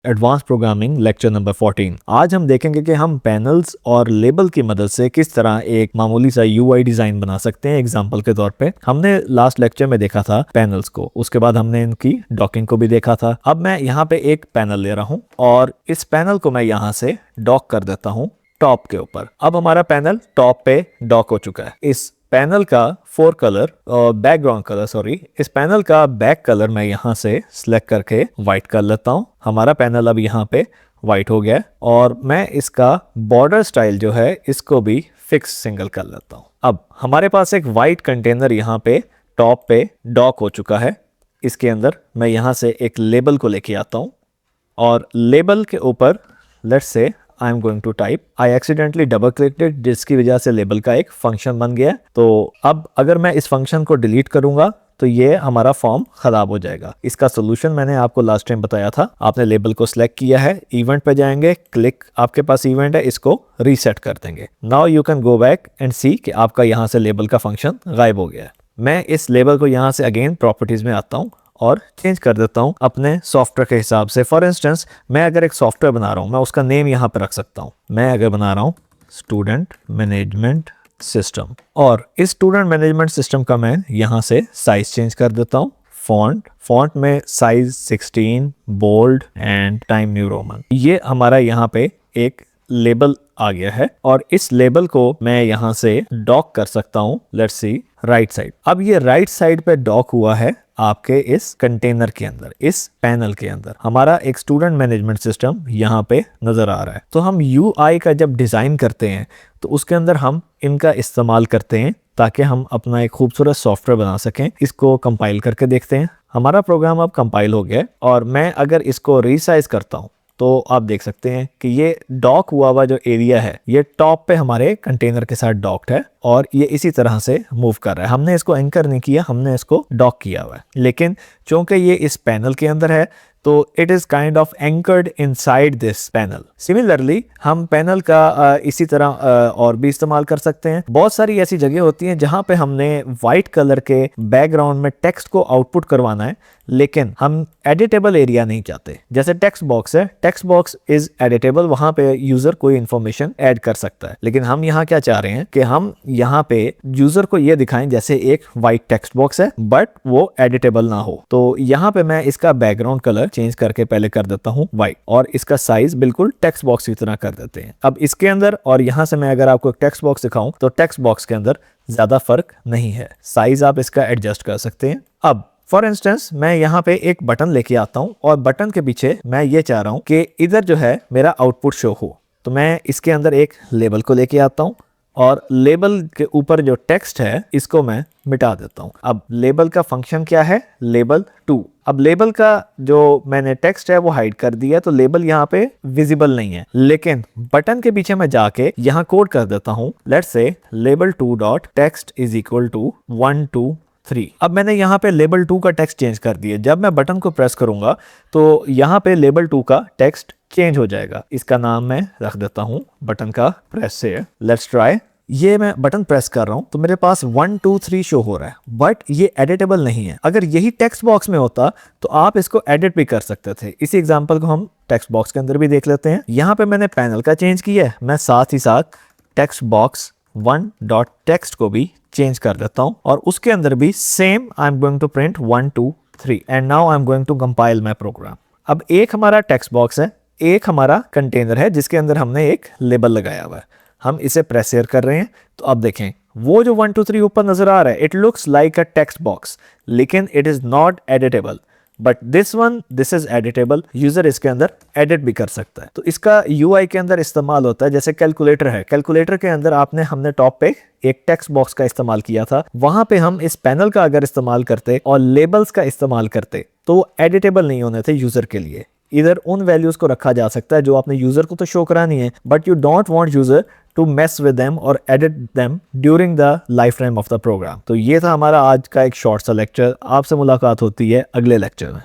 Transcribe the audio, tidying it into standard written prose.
Advance programming lecture number 14। आज हम देखेंगे कि हम पैनल्स और लेबल की मदद से किस तरह एक मामूली सा यूआई डिजाइन बना सकते हैं। एग्जांपल के तौर पे हमने लास्ट लेक्चर में देखा था पैनल्स को, उसके बाद हमने इनकी डॉकिंग को भी देखा था। अब मैं यहाँ पे एक पैनल ले रहा हूँ और इस पैनल को मैं यहाँ से डॉक कर देता हूँ टॉप के ऊपर। अब हमारा पैनल टॉप पे डॉक हो चुका है। इस पैनल का बैकग्राउंड कलर इस पैनल का बैक कलर मैं यहाँ से सिलेक्ट करके व्हाइट कर लेता हूँ। हमारा पैनल अब यहाँ पे व्हाइट हो गया है और मैं इसका बॉर्डर स्टाइल जो है इसको भी फिक्स सिंगल कर लेता हूँ। अब हमारे पास एक व्हाइट कंटेनर यहाँ पे टॉप पे डॉक हो चुका है। इसके अंदर मैं यहाँ से एक लेबल को लेके आता हूँ और लेबल के ऊपर let's say I am going to type. I accidentally double clicked जिसकी वजह से लेबल का एक फंक्शन बन गया। तो अब अगर मैं इस फंक्शन को डिलीट करूंगा तो ये हमारा फॉर्म खराब हो जाएगा। इसका सोल्यूशन मैंने आपको लास्ट टाइम बताया था। आपने लेबल को सिलेक्ट किया है, इवेंट पे जाएंगे, क्लिक, आपके पास इवेंट है, इसको रीसेट कर देंगे। Now you can go back and see कि आपका यहाँ से लेबल का फंक्शन गायब हो गया है। मैं इस लेबल को यहाँ से अगेन प्रॉपर्टीज में आता हूँ और चेंज कर देता हूं अपने सॉफ्टवेयर के हिसाब से। फॉर इंस्टेंस मैं अगर एक सॉफ्टवेयर बना रहा हूं, मैं उसका नेम यहां पर रख सकता हूं। मैं अगर बना रहा हूं स्टूडेंट मैनेजमेंट सिस्टम और इस स्टूडेंट मैनेजमेंट सिस्टम का मैं यहां से साइज चेंज कर देता हूं। फॉन्ट में size 16 bold and time new Roman. ये हमारा यहाँ पे एक लेबल आ गया है और इस लेबल को मैं यहाँ से डॉक कर सकता हूँ। Let's see right side. अब ये राइट साइड पे डॉक हुआ है आपके इस कंटेनर के अंदर, इस पैनल के अंदर हमारा एक स्टूडेंट मैनेजमेंट सिस्टम यहाँ पे नजर आ रहा है। तो हम यूआई का जब डिजाइन करते हैं तो उसके अंदर हम इनका इस्तेमाल करते हैं ताकि हम अपना एक खूबसूरत सॉफ्टवेयर बना सकें। इसको कंपाइल करके देखते हैं। हमारा प्रोग्राम अब कंपाइल हो गया और मैं अगर इसको रीसाइज करता हूँ तो आप देख सकते हैं कि ये डॉक हुआ जो एरिया है ये टॉप पे हमारे कंटेनर के साथ डॉक्ड है और ये इसी तरह से मूव कर रहा है। हमने इसको एंकर नहीं किया, हमने इसको डॉक किया हुआ है। लेकिन चूंकि ये इस पैनल के अंदर है तो it is kind of anchored inside this panel. Similarly हम पैनल का इसी तरह और भी इस्तेमाल कर सकते हैं। बहुत सारी ऐसी जगह होती हैं जहां पे हमने व्हाइट कलर के बैकग्राउंड में टेक्स्ट को आउटपुट करवाना है लेकिन हम एडिटेबल एरिया नहीं चाहते। जैसे टेक्स्ट बॉक्स है, टेक्स्ट बॉक्स इज एडिटेबल, वहां पे यूजर कोई इंफॉर्मेशन ऐड कर सकता है। लेकिन हम यहाँ क्या चाह रहे हैं कि हम यहाँ पे यूजर को ये दिखाएं जैसे एक व्हाइट टेक्स्ट बॉक्स है बट वो एडिटेबल ना हो। तो यहाँ पे मैं इसका बैकग्राउंड कलर चेंज करके पहले कर देता हूँ व्हाइट और इसका साइज बिल्कुल टेक्स्ट बॉक्स की तरह कर देते हैं। अब इसके अंदर और यहाँ से मैं अगर आपको एक टेक्स्ट बॉक्स दिखाऊं तो टेक्स्ट बॉक्स के अंदर ज्यादा फर्क नहीं है। साइज आप इसका एडजस्ट कर सकते हैं। अब फॉर इंस्टेंस मैं यहाँ पे एक बटन लेके आता हूँ और बटन के पीछे मैं ये चाह रहा हूँ कि इधर जो है मेरा आउटपुट शो हो। तो मैं इसके अंदर एक लेबल को लेके आता हूँ और लेबल के ऊपर जो टेक्स्ट है इसको मैं मिटा देता हूं। अब लेबल का फंक्शन क्या है? लेबल 2। अब लेबल का जो मैंने टेक्स्ट है वो हाइड कर दिया तो लेबल यहाँ पे विजिबल नहीं है। लेकिन बटन के पीछे मैं जाके यहाँ कोड कर देता हूं। Let's say label 2 dot text is equal to 1 2 3। अब मैंने यहाँ पे लेबल 2 का टेक्स्ट चेंज कर दिया। जब मैं बटन को प्रेस करूंगा तो यहाँ पे लेबल 2 का टेक्स्ट चेंज हो जाएगा। इसका नाम मैं रख देता हूं बटन का प्रेस से। Let's try. ये मैं बटन प्रेस कर रहा हूं तो मेरे पास 1 2 3 शो हो रहा है बट ये एडिटेबल नहीं है। अगर यही टेक्स्ट बॉक्स में होता तो आप इसको एडिट भी कर सकते थे। इसी एग्जांपल को हम टेक्स्ट बॉक्स के अंदर भी देख लेते हैं। यहाँ पे मैंने पैनल का चेंज किया है, मैं साथ ही साथ टेक्स्ट बॉक्स 1 डॉट टेक्स्ट को भी चेंज कर देता हूं और उसके अंदर भी same I am going to print 1 2 3 and now I am going to compile my program. अब एक हमारा टेक्स्ट बॉक्स है, एक हमारा कंटेनर है जिसके अंदर हमने एक लेबल लगाया हुआ है। हम इसे प्रेस शेयर कर रहे हैं तो अब देखें वो जो 1 2 3 ऊपर नजर आ रहा है it looks like a text box लेकिन it is not editable. But this is editable. User इसके अंदर एडिट भी कर सकता है। तो इसका यूआई के अंदर इस्तेमाल होता है जैसे कैलकुलेटर है। कैलकुलेटर के अंदर हमने टॉप पे एक टेक्स्ट बॉक्स का इस्तेमाल किया था। वहां पे हम इस पैनल का अगर इस्तेमाल करते और लेबल्स का इस्तेमाल करते तो एडिटेबल नहीं होने थे यूजर के लिए। इधर उन वैल्यूज को रखा जा सकता है जो आपने यूजर को तो शो करानी है but you don't want user to mess with them or edit them during the life time of the program. तो ये था हमारा आज का एक शॉर्ट सा लेक्चर। आपसे मुलाकात होती है अगले लेक्चर में।